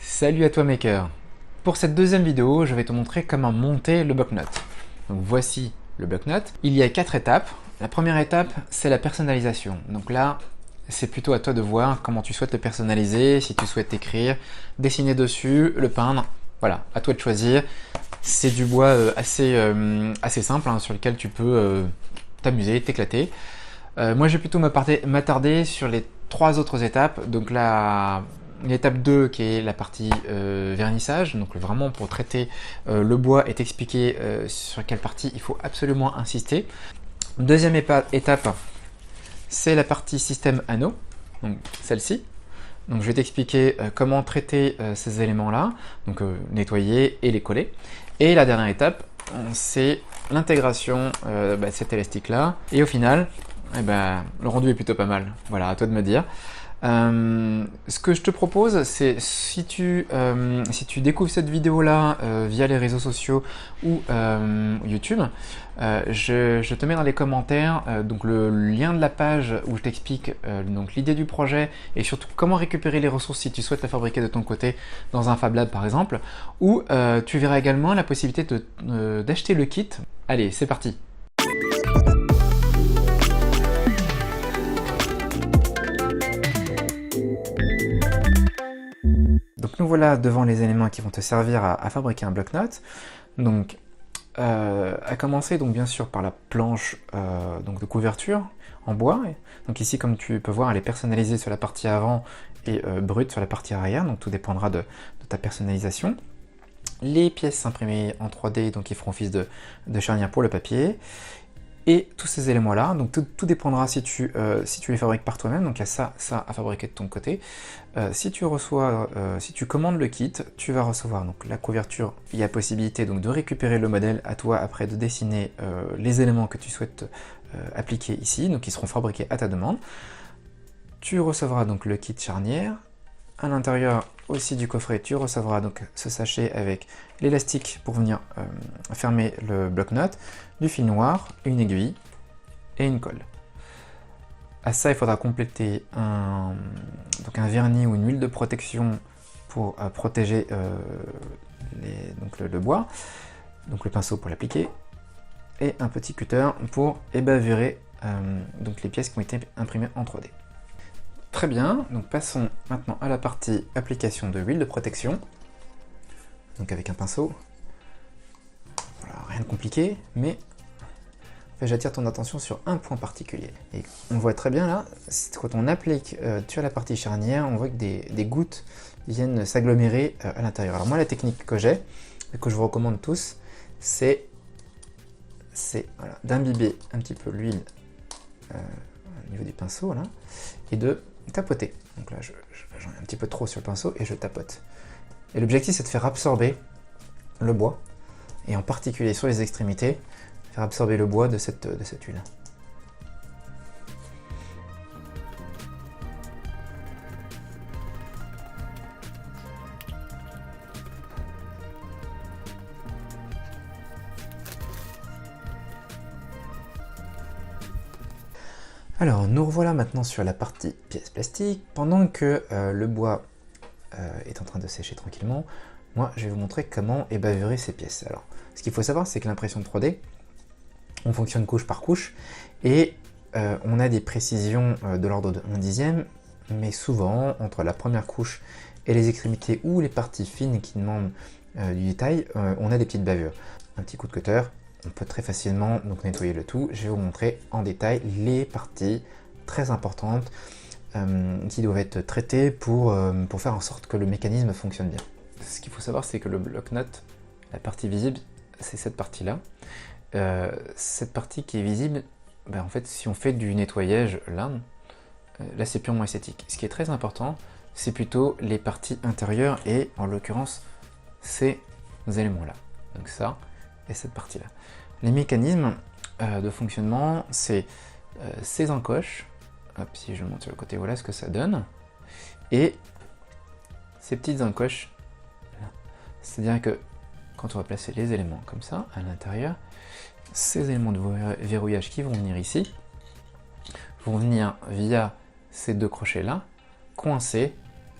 Salut à toi Maker. Pour cette deuxième vidéo, je vais te montrer comment monter le bloc-notes. Donc voici le bloc-notes. Il y a 4 étapes. La première étape, c'est la personnalisation. Donc là, c'est plutôt à toi de voir comment tu souhaites le personnaliser, si tu souhaites écrire, dessiner dessus, le peindre. Voilà, à toi de choisir. C'est du bois assez simple hein, sur lequel tu peux t'amuser, t'éclater. Moi, je vais plutôt m'attarder sur les 3 autres étapes. Donc l'étape 2 qui est la partie vernissage, donc vraiment pour traiter le bois et t'expliquer sur quelle partie il faut absolument insister. Deuxième étape, c'est la partie système anneau, donc celle-ci. Donc je vais t'expliquer comment traiter ces éléments-là, donc nettoyer et les coller. Et la dernière étape, c'est l'intégration de cet élastique-là. Et au final, le rendu est plutôt pas mal. Voilà, à toi de me dire. Ce que je te propose, c'est si tu découvres cette vidéo-là via les réseaux sociaux ou YouTube, je te mets dans les commentaires donc le lien de la page où je t'explique donc l'idée du projet et surtout comment récupérer les ressources si tu souhaites la fabriquer de ton côté dans un Fab Lab par exemple, ou tu verras également la possibilité d'acheter le kit. Allez, c'est parti! Donc nous voilà devant les éléments qui vont te servir à fabriquer un bloc-notes. Donc à commencer donc bien sûr par la planche donc de couverture en bois. Donc ici comme tu peux voir elle est personnalisée sur la partie avant et brute sur la partie arrière, donc tout dépendra de ta personnalisation. Les pièces imprimées en 3D donc qui feront office de charnière pour le papier. Et tous ces éléments-là, donc tout dépendra si tu les fabriques par toi-même, donc il y a ça à fabriquer de ton côté. Si tu commandes le kit, tu vas recevoir donc la couverture. Il y a possibilité donc de récupérer le modèle à toi après de dessiner les éléments que tu souhaites appliquer ici, donc qui seront fabriqués à ta demande. Tu recevras donc le kit charnière. À l'intérieur aussi du coffret, tu recevras donc ce sachet avec l'élastique pour venir fermer le bloc-notes, du fil noir, une aiguille et une colle. À ça, il faudra compléter un vernis ou une huile de protection pour protéger le bois, donc le pinceau pour l'appliquer, et un petit cutter pour ébavurer donc les pièces qui ont été imprimées en 3D. Très bien, donc passons maintenant à la partie application de huile de protection. Donc avec un pinceau. Voilà, rien de compliqué, mais j'attire ton attention sur un point particulier. Et on voit très bien là, quand on applique sur la partie charnière, on voit que des gouttes viennent s'agglomérer à l'intérieur. Alors moi la technique que j'ai, et que je vous recommande tous, c'est voilà, d'imbiber un petit peu l'huile au niveau du pinceau là, et de tapoter. Donc là j'en ai un petit peu trop sur le pinceau et je tapote. Et l'objectif c'est de faire absorber le bois, et en particulier sur les extrémités, faire absorber le bois de cette huile. Alors, nous revoilà maintenant sur la partie pièces plastiques. Pendant que le bois est en train de sécher tranquillement, moi je vais vous montrer comment ébavurer ces pièces. Alors, ce qu'il faut savoir, c'est que l'impression 3D, on fonctionne couche par couche, et on a des précisions de l'ordre de 1/10, mais souvent, entre la première couche et les extrémités ou les parties fines qui demandent du détail, on a des petites bavures. Un petit coup de cutter, on peut très facilement donc nettoyer le tout. Je vais vous montrer en détail les parties très importantes qui doivent être traitées pour faire en sorte que le mécanisme fonctionne bien. Ce qu'il faut savoir, c'est que le bloc-notes, la partie visible, c'est cette partie-là. Cette partie qui est visible, en fait, si on fait du nettoyage là c'est purement esthétique. Ce qui est très important, c'est plutôt les parties intérieures et en l'occurrence ces éléments-là. Donc ça et cette partie-là. Les mécanismes de fonctionnement, c'est ces encoches. Hop, si je monte sur le côté, voilà ce que ça donne. Et ces petites encoches. C'est-à-dire que quand on va placer les éléments comme ça à l'intérieur, ces éléments de verrouillage qui vont venir ici vont venir via ces 2 crochets là coincer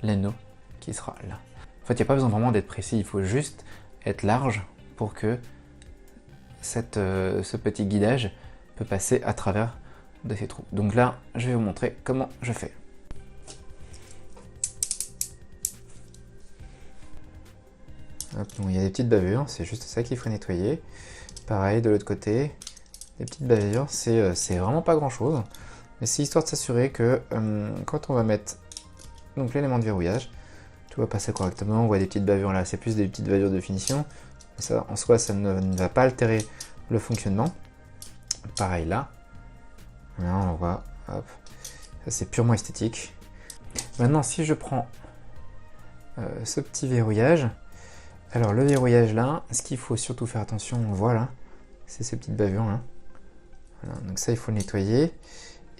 l'anneau qui sera là. fait, il n'y a pas besoin vraiment d'être précis, il faut juste être large pour que ce petit guidage peut passer à travers de ces trous. Donc là, je vais vous montrer comment je fais. Hop, donc il y a des petites bavures, c'est juste ça qu'il faut nettoyer. Pareil de l'autre côté, des petites bavures, c'est vraiment pas grand chose, mais c'est histoire de s'assurer que quand on va mettre l'élément de verrouillage, tout va passer correctement. On voit des petites bavures là, c'est plus des petites bavures de finition, mais ça en soi ça ne va pas altérer le fonctionnement. Pareil là, là on voit, hop, ça c'est purement esthétique. Maintenant si je prends ce petit verrouillage, alors le verrouillage là, ce qu'il faut surtout faire attention, voilà, c'est ces petites bavures là. Voilà, donc ça il faut le nettoyer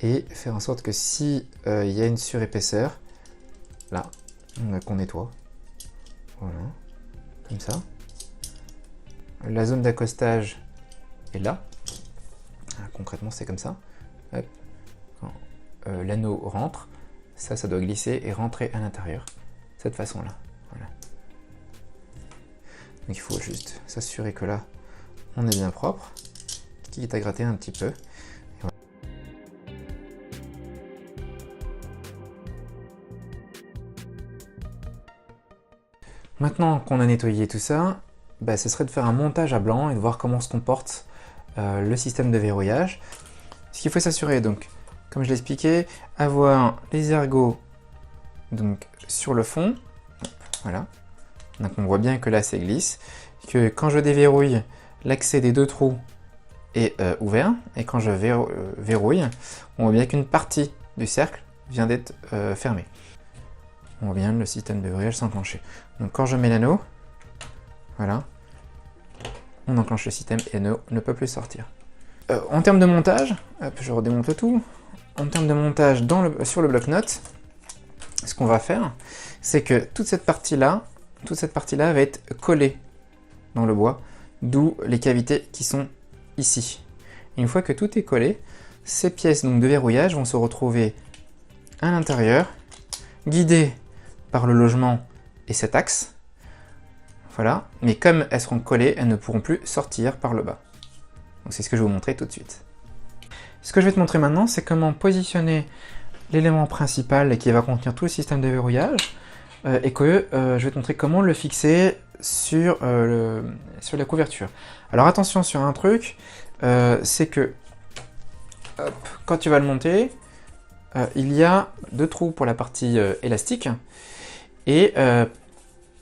et faire en sorte que si il y a une surépaisseur, là, qu'on nettoie. Voilà, comme ça. La zone d'accostage est là. Concrètement c'est comme ça. Hop. Quand l'anneau rentre, ça doit glisser et rentrer à l'intérieur. De cette façon là. Voilà. Donc il faut juste s'assurer que là, on est bien propre, quitte à gratter un petit peu. Voilà. Maintenant qu'on a nettoyé tout ça, ce serait de faire un montage à blanc et de voir comment se comporte le système de verrouillage. Ce qu'il faut s'assurer, donc, comme je l'ai expliqué, avoir les ergots donc, sur le fond. Voilà. Donc on voit bien que là c'est glisse, que quand je déverrouille, l'accès des deux trous est ouvert, et quand je verrouille, on voit bien qu'une partie du cercle vient d'être fermée. On voit bien le système de verrouillage s'enclencher. Donc quand je mets l'anneau, voilà, on enclenche le système et l'anneau ne peut plus sortir. En termes de montage, hop, je redémonte le tout. En termes de montage sur le bloc-notes, ce qu'on va faire, c'est que toute cette partie-là va être collée dans le bois, d'où les cavités qui sont ici. Et une fois que tout est collé, ces pièces donc, de verrouillage vont se retrouver à l'intérieur, guidées par le logement et cet axe. Voilà, mais comme elles seront collées, elles ne pourront plus sortir par le bas. Donc c'est ce que je vais vous montrer tout de suite. Ce que je vais te montrer maintenant, c'est comment positionner l'élément principal qui va contenir tout le système de verrouillage et que je vais te montrer comment le fixer sur la couverture. Alors attention sur un truc, c'est que hop, quand tu vas le monter, il y a deux trous pour la partie élastique et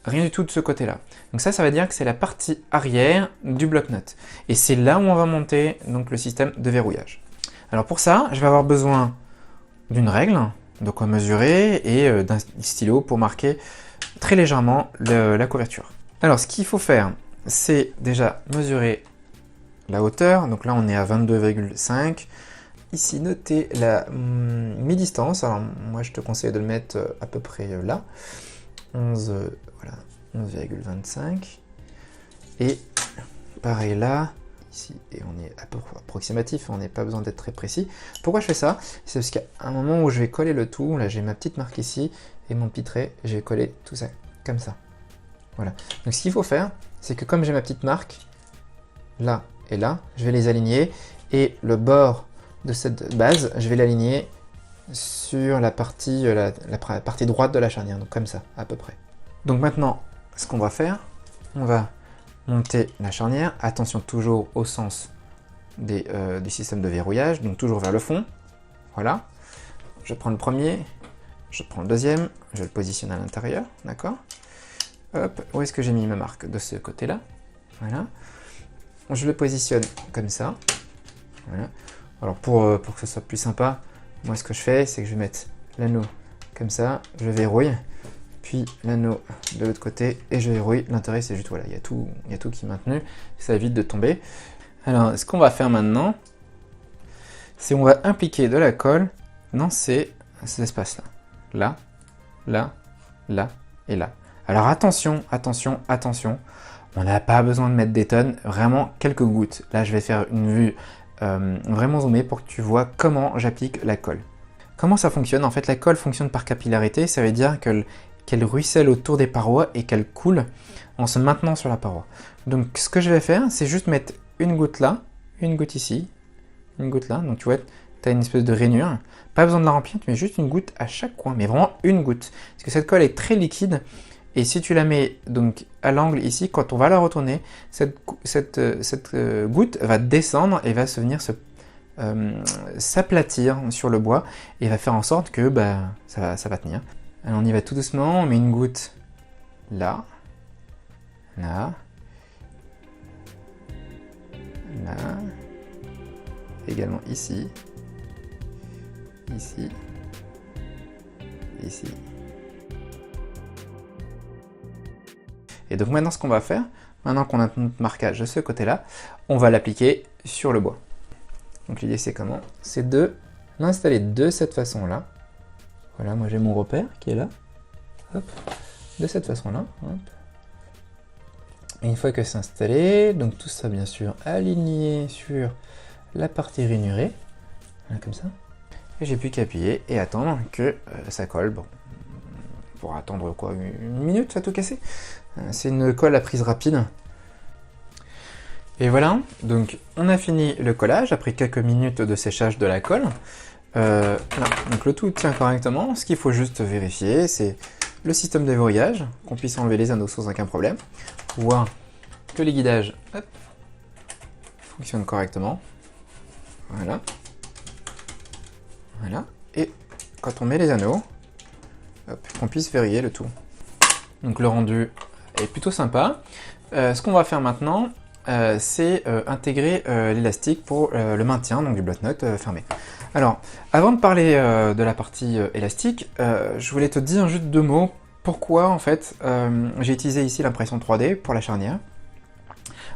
rien du tout de ce côté-là. Donc ça veut dire que c'est la partie arrière du bloc-notes. Et c'est là où on va monter donc, le système de verrouillage. Alors pour ça, je vais avoir besoin d'une règle, de quoi mesurer, et d'un stylo pour marquer très légèrement la couverture. Alors ce qu'il faut faire, c'est déjà mesurer la hauteur. Donc là on est à 22,5. Ici notez la mi-distance. Alors moi je te conseille de le mettre à peu près là. 11,25. Et pareil là, ici, et on est à peu près approximatif, on n'a pas besoin d'être très précis. Pourquoi je fais ça? C'est parce qu'à un moment où je vais coller le tout, là j'ai ma petite marque ici, et mon petit trait, je vais coller tout ça, comme ça. Voilà. Donc ce qu'il faut faire, c'est que comme j'ai ma petite marque, là et là, je vais les aligner, et le bord de cette base, je vais l'aligner sur la partie droite de la charnière, donc comme ça, à peu près. Donc maintenant, ce qu'on va faire, on va monter la charnière, attention toujours au sens du système de verrouillage, donc toujours vers le fond, voilà. Je prends le premier, je prends le deuxième, je le positionne à l'intérieur, d'accord. Hop, où est-ce que j'ai mis ma marque? De ce côté-là, voilà. Je le positionne comme ça, voilà. Alors pour que ce soit plus sympa, moi ce que je fais, c'est que je vais mettre l'anneau comme ça, je verrouille, puis l'anneau de l'autre côté et je verrouille. L'intérêt c'est juste, voilà, il y a tout qui est maintenu, ça évite de tomber. Alors ce qu'on va faire maintenant, c'est on va impliquer de la colle dans ces espaces-là. Là, là, là et là. Alors attention, attention, attention, on n'a pas besoin de mettre des tonnes, vraiment quelques gouttes. Là je vais faire une vue vraiment zoomée pour que tu vois comment j'applique la colle. Comment ça fonctionne? En fait la colle fonctionne par capillarité, ça veut dire que qu'elle ruisselle autour des parois et qu'elle coule en se maintenant sur la paroi. Donc ce que je vais faire, c'est juste mettre une goutte là, une goutte ici, une goutte là. Donc tu vois, tu as une espèce de rainure. Pas besoin de la remplir, tu mets juste une goutte à chaque coin, mais vraiment une goutte. Parce que cette colle est très liquide. Et si tu la mets donc à l'angle ici, quand on va la retourner, cette goutte va descendre et va se venir s'aplatir sur le bois et va faire en sorte que ça va tenir. Alors on y va tout doucement, on met une goutte là, là, là, également ici, ici, ici. Et donc maintenant ce qu'on va faire, maintenant qu'on a notre marquage de ce côté-là, on va l'appliquer sur le bois. Donc l'idée c'est comment? C'est de l'installer de cette façon-là. Voilà, moi j'ai mon repère qui est là. Hop. De cette façon-là. Et une fois que c'est installé, donc tout ça bien sûr aligné sur la partie rainurée. Voilà, comme ça. Et j'ai plus qu'à appuyer et attendre que ça colle. Bon, pour attendre quoi, une minute, ça a tout cassé. C'est une colle à prise rapide. Et voilà, donc on a fini le collage après quelques minutes de séchage de la colle. Voilà. Donc le tout tient correctement. Ce qu'il faut juste vérifier, c'est le système de verrouillage, qu'on puisse enlever les anneaux sans aucun problème, voir que les guidages fonctionnent correctement. Voilà. Voilà. Et quand on met les anneaux, qu'on puisse verrouiller le tout. Donc le rendu est plutôt sympa. Ce qu'on va faire maintenant, c'est intégrer l'élastique pour le maintien donc du bloc-notes fermé. Alors, avant de parler de la partie élastique, je voulais te dire juste deux mots. Pourquoi en fait j'ai utilisé ici l'impression 3D pour la charnière.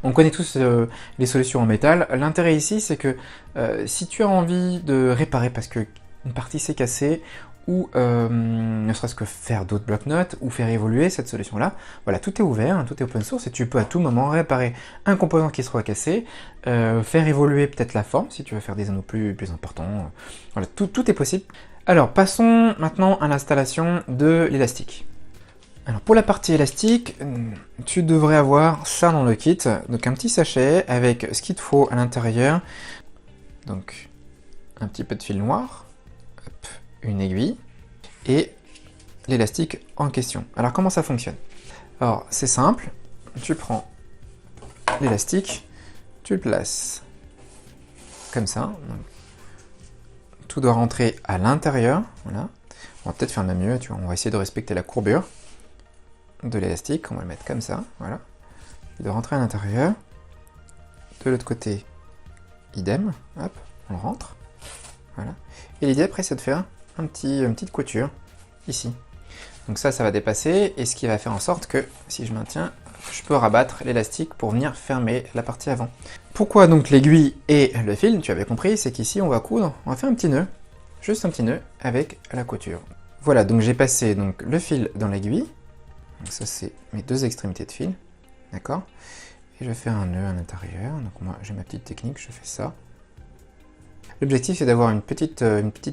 On connaît tous les solutions en métal. L'intérêt ici, c'est que si tu as envie de réparer parce qu'une partie s'est cassée, ou ne serait-ce que faire d'autres bloc-notes, ou faire évoluer cette solution-là. Voilà, tout est ouvert, tout est open source, et tu peux à tout moment réparer un composant qui soit cassé, faire évoluer peut-être la forme, si tu veux faire des anneaux plus importants. Voilà, tout est possible. Alors, passons maintenant à l'installation de l'élastique. Alors, pour la partie élastique, tu devrais avoir ça dans le kit, donc un petit sachet avec ce qu'il te faut à l'intérieur, donc un petit peu de fil noir, une aiguille et l'élastique en question. Alors comment ça fonctionne? Alors c'est simple, tu prends l'élastique, tu le places comme ça, donc, tout doit rentrer à l'intérieur, voilà. On va peut-être faire même mieux, tu vois, on va essayer de respecter la courbure de l'élastique, on va le mettre comme ça, voilà. Il doit rentrer à l'intérieur, de l'autre côté, idem, hop, on le rentre, voilà. Et l'idée après c'est de faire une petite couture ici. Donc ça va dépasser et ce qui va faire en sorte que si je maintiens, je peux rabattre l'élastique pour venir fermer la partie avant. Pourquoi donc l'aiguille et le fil? Tu avais compris, c'est qu'ici on va coudre, on va faire un petit nœud, juste un petit nœud avec la couture. Voilà, donc j'ai passé donc le fil dans l'aiguille. Donc ça c'est mes deux extrémités de fil, d'accord? Et je vais faire un nœud à l'intérieur. Donc moi j'ai ma petite technique, je fais ça. L'objectif c'est d'avoir une petite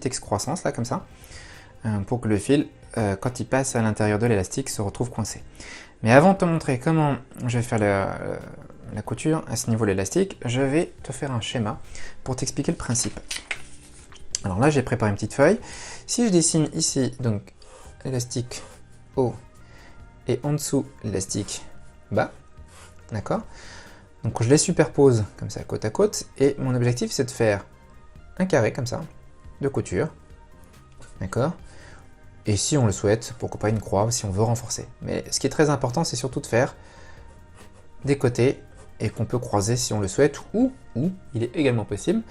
excroissance là comme ça, pour que le fil, quand il passe à l'intérieur de l'élastique, se retrouve coincé. Mais avant de te montrer comment je vais faire la couture à ce niveau de l'élastique, je vais te faire un schéma pour t'expliquer le principe. Alors là j'ai préparé une petite feuille. Si je dessine ici donc l'élastique haut et en dessous l'élastique bas, d'accord? Donc je les superpose comme ça côte à côte et mon objectif c'est de faire un carré comme ça, de couture, d'accord? Et si on le souhaite, pourquoi pas une croix si on veut renforcer. Mais ce qui est très important, c'est surtout de faire des côtés et qu'on peut croiser si on le souhaite, ou il est également possible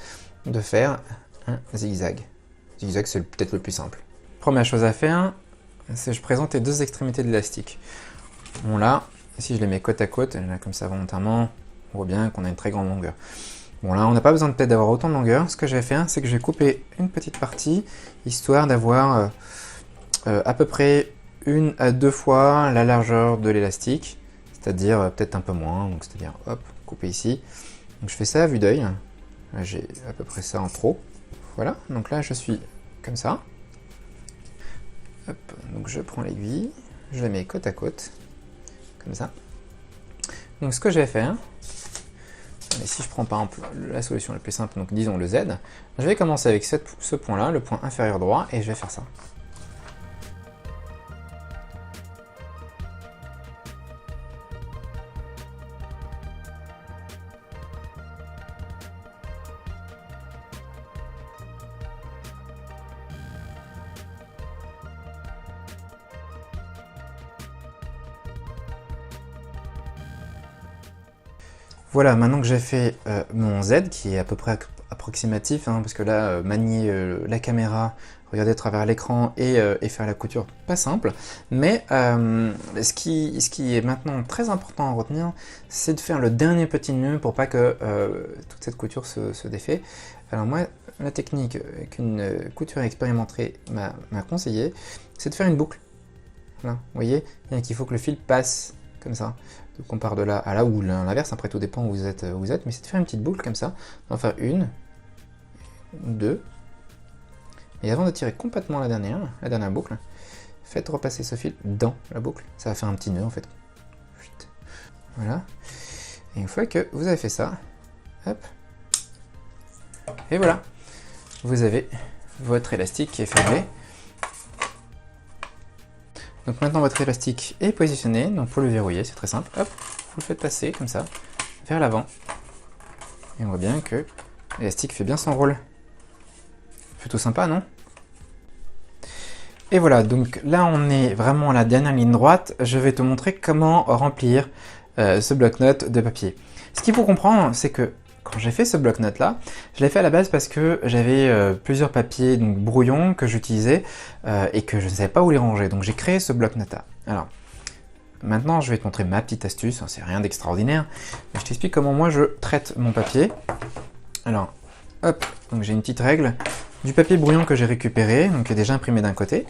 de faire un zigzag. Zigzag, c'est peut-être le plus simple. Première chose à faire, c'est je présente les deux extrémités de l'élastique. Bon là, si je les mets côte à côte, là, comme ça volontairement, on voit bien qu'on a une très grande longueur. Bon là, on n'a pas besoin peut-être d'avoir autant de longueur. Ce que je vais faire, c'est que je vais couper une petite partie, histoire d'avoir à peu près 1 à 2 fois la largeur de l'élastique, c'est-à-dire peut-être un peu moins, donc c'est-à-dire hop, couper ici. Donc je fais ça à vue d'œil. Là j'ai à peu près ça en trop. Voilà, donc là je suis comme ça. Hop, donc je prends l'aiguille, je les mets côte à côte, comme ça. Donc ce que je vais faire, et si je prends par exemple la solution la plus simple, donc disons le Z, je vais commencer avec ce point-là, le point inférieur droit, et je vais faire ça. Voilà, maintenant que j'ai fait mon Z, qui est à peu près approximatif, hein, parce que là, manier la caméra, regarder à travers l'écran et faire la couture, pas simple. Mais ce qui est maintenant très important à retenir, c'est de faire le dernier petit nœud pour pas que toute cette couture se défait. Alors moi, la technique qu'une couturière expérimentée m'a conseillé, c'est de faire une boucle. Voilà, vous voyez, il faut que le fil passe comme ça. Donc on part de là à là ou l'inverse, après tout dépend où vous êtes, mais c'est de faire une petite boucle comme ça. On va faire une, deux, et avant de tirer complètement la dernière boucle, faites repasser ce fil dans la boucle, ça va faire un petit nœud en fait. Voilà, et une fois que vous avez fait ça, hop, et voilà, vous avez votre élastique qui est fermé. Donc maintenant votre élastique est positionné, donc pour le verrouiller c'est très simple, hop, vous le faites passer comme ça, vers l'avant, et on voit bien que l'élastique fait bien son rôle. Plutôt sympa, non? Et voilà, donc là on est vraiment à la dernière ligne droite, je vais te montrer comment remplir ce bloc-notes de papier. Ce qu'il faut comprendre, c'est que quand j'ai fait ce bloc-notes là, je l'ai fait à la base parce que j'avais plusieurs papiers donc brouillons que j'utilisais et que je ne savais pas où les ranger. Donc j'ai créé ce bloc-notes là. Alors, maintenant je vais te montrer ma petite astuce, c'est rien d'extraordinaire, mais je t'explique comment moi je traite mon papier. Alors, hop, donc j'ai une petite règle du papier brouillon que j'ai récupéré, donc qui est déjà imprimé d'un côté,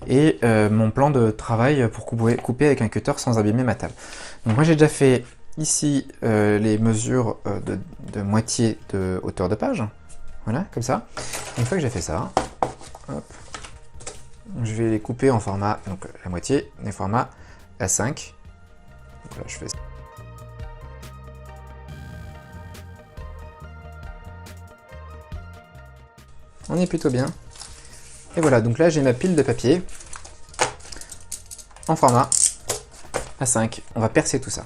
et mon plan de travail pour couper avec un cutter sans abîmer ma table. Donc moi j'ai déjà fait ici les mesures de moitié de hauteur de page, voilà, comme ça. Une fois que j'ai fait ça, hop, je vais les couper en format, donc la moitié, des formats A5. Donc là, je fais ça. On est plutôt bien. Et voilà, donc là j'ai ma pile de papier en format A5. On va percer tout ça.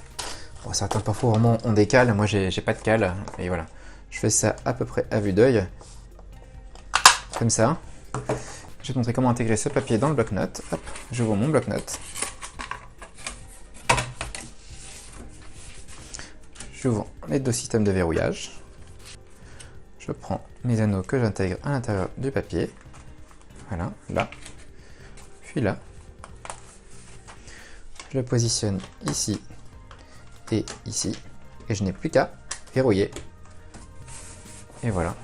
Bon, certains parfois vraiment on décale, moi j'ai pas de cale, et voilà. Je fais ça à peu près à vue d'œil, comme ça. Je vais te montrer comment intégrer ce papier dans le bloc-notes. Hop, j'ouvre mon bloc-notes. J'ouvre les deux systèmes de verrouillage. Je prends mes anneaux que j'intègre à l'intérieur du papier. Voilà, là, puis là. Je le positionne ici et ici. Et je n'ai plus qu'à verrouiller. Et voilà.